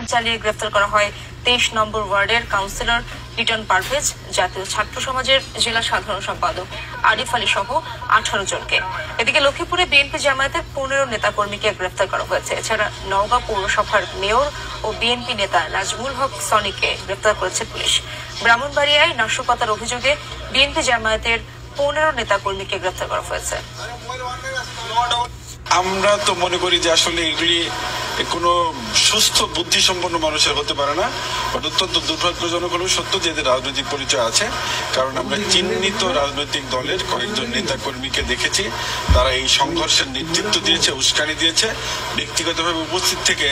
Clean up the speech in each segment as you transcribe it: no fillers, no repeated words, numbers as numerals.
অভিযান চালিয়ে গ্রেফতার করা হয় 23 নম্বর ওয়ার্ডের কাউন্সিলর লিটন পারভেজ, জাতীয় ছাত্র সমাজের জেলা সাধারণ সম্পাদক আরিফ আলী সহ 18 জনকে। এদিকে লক্ষ্মীপুরে বিএনপি জামায়াতের 15 নেতাকর্মীকে গ্রেফতার করা হয়েছে। এছাড়া নওগাঁ পৌরসভার মেয়র ও বিএনপি নেতা নাজমুল হক সনিকে গ্রেফতার করেছে পুলিশ। ব্রাহ্মণবাড়িয়ায় নাশকতার অভিযোগে বিএনপি জামায়াতের 15 নেতাকর্মীকে গ্রেফতার করা হয়েছে। আমরা তো মনে করি যে আসলে এগুলি কোনো সুস্থ বুদ্ধিসম্পন্ন মানুষের হতে পারে না। অত্যন্ত দুর্ভাগ্যজনক হলেও সত্য যে এদের রাজনৈতিক পরিচয় আছে, কারণ আমরা চিহ্নিত রাজনৈতিক দলের কয়েকজন নেতা কর্মীকে দেখেছি তারা এই সংঘর্ষের নেতৃত্ব দিয়েছে, উস্কানি দিয়েছে, ব্যক্তিগতভাবে উপস্থিত থেকে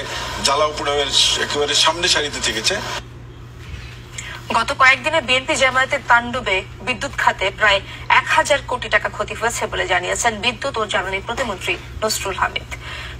জ্বালাও পোড়াওয়ের একেবারে সামনে সারিতে থেকেছে। গত কয়েকদিনে বিএনপি জামায়াতের তাণ্ডবে বিদ্যুৎ খাতে প্রায় 1000 কোটি টাকা ক্ষতি হয়েছে বলে জানিয়েছেন বিদ্যুৎ ও জ্বালানি প্রতিমন্ত্রী নসরুল হামিদ।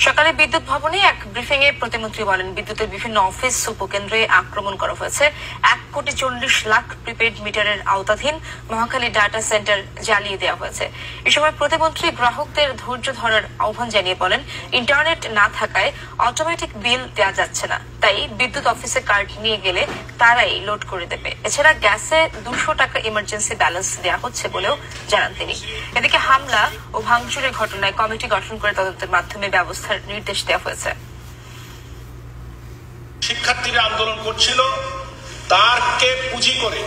সকালে বিদ্যুৎ ভবনে এক ব্রিফিং এ প্রতিমন্ত্রী বলেন, বিদ্যুতের বিভিন্ন অফিস উপকেন্দ্রে আক্রমণ করা হয়েছে। 1,40,00,000 প্রিপেড মিটারের আওতাধীন মহাখালী ডাটা সেন্টার জ্বালিয়ে দেওয়া হয়েছে। এ সময় প্রতিমন্ত্রী গ্রাহকদের ধৈর্য ধরার আহ্বান জানিয়ে বলেন, ইন্টারনেট না থাকায় অটোমেটিক বিল দেওয়া যাচ্ছে না, তাই বিদ্যুৎ অফিসে কার্ড নিয়ে গেলে তারাই লোড করে দেবে। এছাড়া গ্যাসে 200 টাকা ইমার্জেন্সি ব্যালেন্স দেওয়া হচ্ছে বলেও জানান তিনি। এদিকে হামলা ও ভাঙচুরের ঘটনায় কমিটি গঠন করে তদন্তের মাধ্যমে ব্যবস্থার নির্দেশ দেওয়া হয়েছে। শিক্ষার্থীরা আন্দোলন করছিল, তারকে পুঁজি করে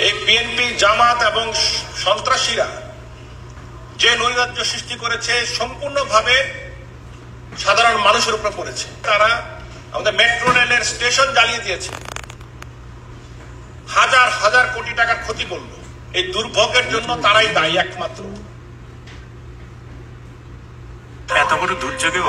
এই বিএনপি জামাত এবং সন্ত্রাসীরা যে নৈরাজ্য সৃষ্টি করেছে সম্পূর্ণভাবে সাধারণ মানুষের উপর পড়েছে। তারা আমাদের মেট্রো রেলের স্টেশন জ্বালিয়ে দিয়েছে, হাজার হাজার কোটি টাকার ক্ষতি করল। এই দুর্ভোগের জন্য তারাই দায়ী একমাত্র। এত বড় দুর্যোগেও